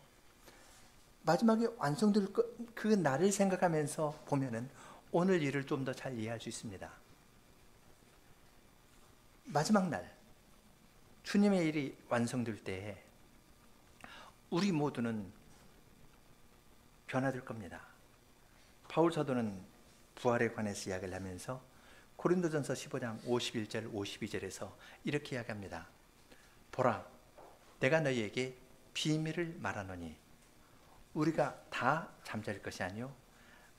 마지막에 완성될 그 날을 생각하면서 보면은 오늘 일을 좀 더 잘 이해할 수 있습니다. 마지막 날 주님의 일이 완성될 때에 우리 모두는 변화될 겁니다. 바울 사도는 부활에 관해서 이야기를 하면서 고린도전서 15장 51절 52절에서 이렇게 이야기합니다. 보라, 내가 너희에게 비밀을 말하노니 우리가 다 잠잘 것이 아니요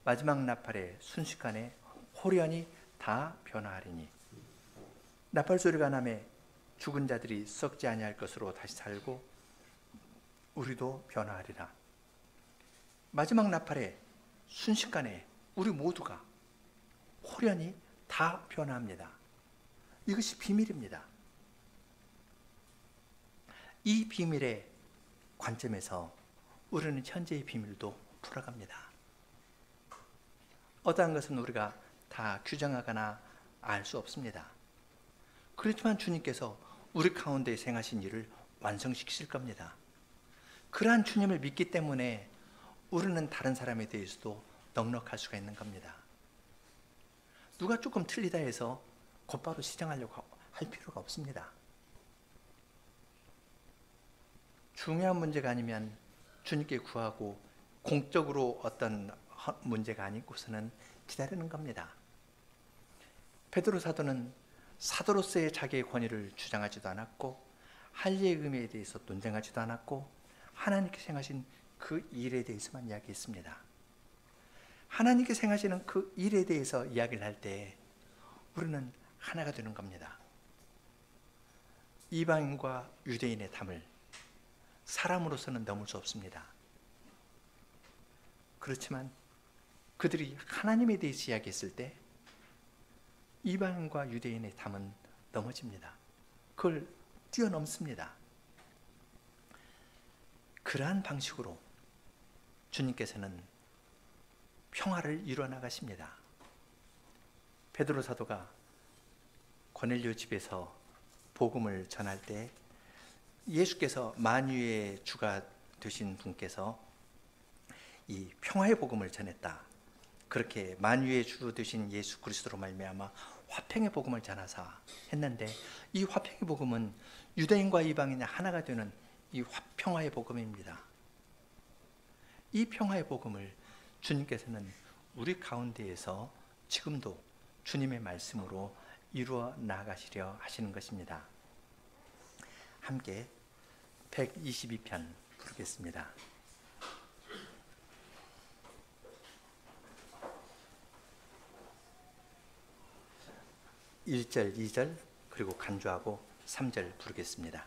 마지막 나팔의 순식간에 호련히 다 변화하리니 나팔 소리가 나매 죽은 자들이 썩지 아니할 것으로 다시 살고 우리도 변화하리라. 마지막 나팔의 순식간에 우리 모두가 호련히 다 변화합니다. 이것이 비밀입니다. 이 비밀의 관점에서 우리는 현재의 비밀도 풀어갑니다. 어떠한 것은 우리가 다 규정하거나 알 수 없습니다. 그렇지만 주님께서 우리 가운데 행하신 일을 완성시키실 겁니다. 그러한 주님을 믿기 때문에 우리는 다른 사람에 대해서도 넉넉할 수가 있는 겁니다. 누가 조금 틀리다 해서 곧바로 시정하려고 할 필요가 없습니다. 중요한 문제가 아니면 주님께 구하고 공적으로 어떤 문제가 아니고서는 기다리는 겁니다. 베드로 사도는 사도로서의 자기의 권위를 주장하지도 않았고 할례의 의미에 대해서 논쟁하지도 않았고 하나님께서 행하신 그 일에 대해서만 이야기했습니다. 하나님께서 행하시는 그 일에 대해서 이야기를 할 때 우리는 하나가 되는 겁니다. 이방인과 유대인의 담을 사람으로서는 넘을 수 없습니다. 그렇지만 그들이 하나님에 대해서 이야기했을 때 이방인과 유대인의 담은 넘어집니다. 그걸 뛰어넘습니다. 그러한 방식으로 주님께서는 평화를 이루어 나가십니다. 베드로 사도가 고넬료 집에서 복음을 전할 때 예수께서 만유의 주가 되신 분께서 이 평화의 복음을 전했다. 그렇게 만유의 주 되신 예수 그리스도로 말미암아 화평의 복음을 전하사 했는데 이 화평의 복음은 유대인과 이방인이 하나가 되는 이 평화의 복음입니다. 이 평화의 복음을 주님께서는 우리 가운데에서 지금도 주님의 말씀으로 이루어 나가시려 하시는 것입니다. 함께 122편 부르겠습니다. 1절, 2절 그리고 간주하고 3절 부르겠습니다.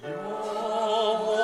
영원히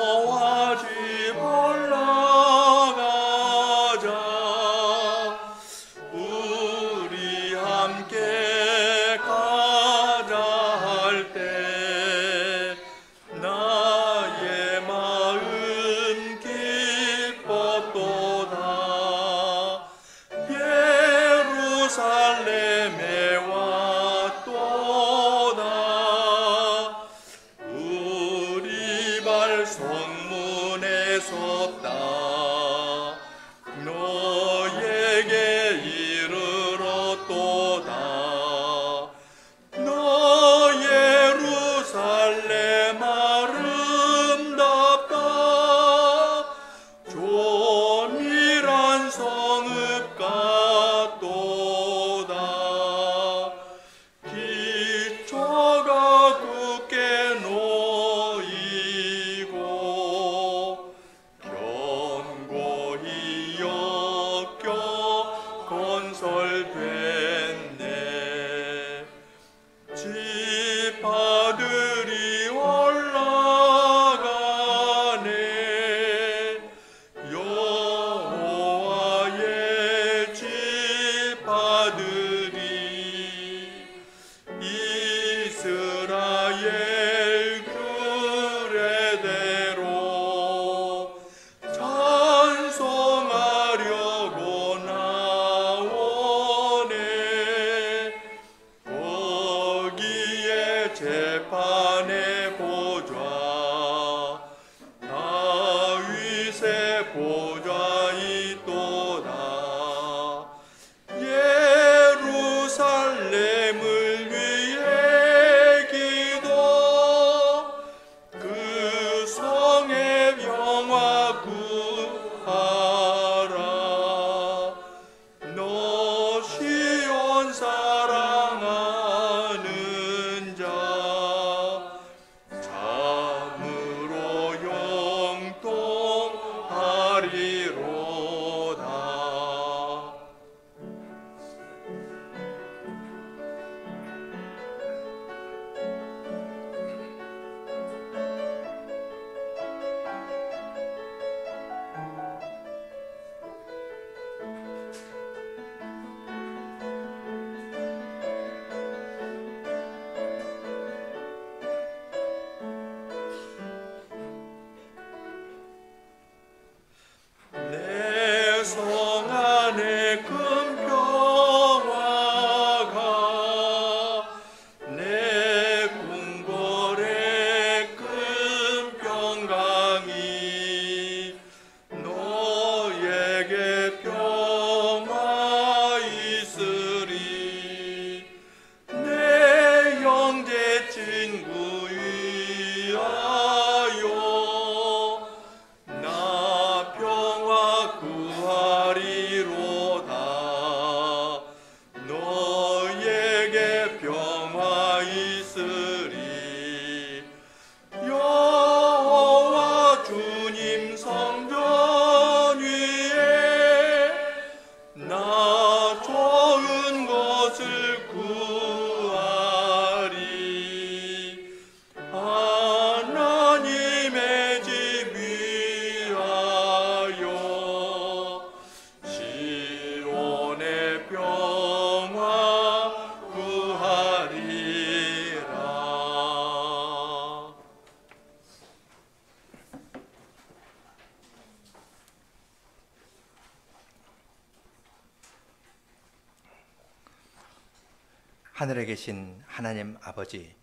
하늘에 계신 하나님 아버지,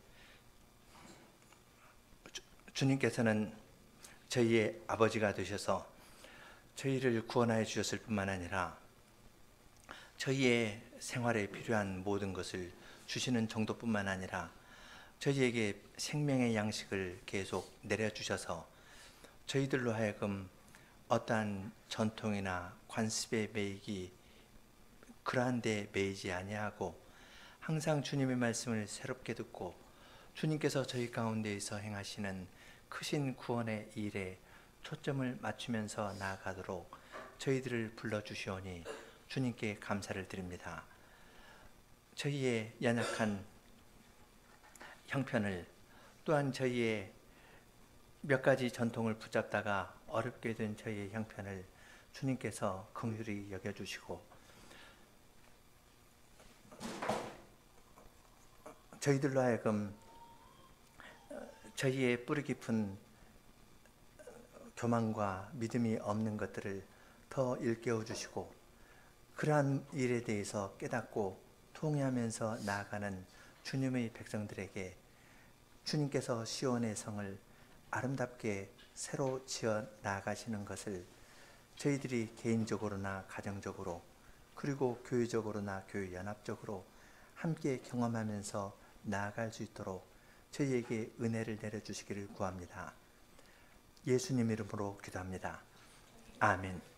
주님께서는 저희의 아버지가 되셔서 저희를 구원하여 주셨을 뿐만 아니라 저희의 생활에 필요한 모든 것을 주시는 정도뿐만 아니라 저희에게 생명의 양식을 계속 내려주셔서 저희들로 하여금 어떠한 전통이나 관습에 매이기 그러한 데 매이지 아니하고 항상 주님의 말씀을 새롭게 듣고 주님께서 저희 가운데에서 행하시는 크신 구원의 일에 초점을 맞추면서 나아가도록 저희들을 불러주시오니 주님께 감사를 드립니다. 저희의 연약한 형편을, 또한 저희의 몇 가지 전통을 붙잡다가 어렵게 된 저희의 형편을 주님께서 긍휼히 여겨주시고 저희들로 하여금 저희의 뿌리 깊은 교만과 믿음이 없는 것들을 더 일깨워 주시고 그러한 일에 대해서 깨닫고 통회하면서 나아가는 주님의 백성들에게 주님께서 시온의 성을 아름답게 새로 지어 나아가시는 것을 저희들이 개인적으로나 가정적으로 그리고 교회적으로나 교회 연합적으로 함께 경험하면서 나아갈 수 있도록 저희에게 은혜를 내려주시기를 구합니다. 예수님 이름으로 기도합니다. 아멘.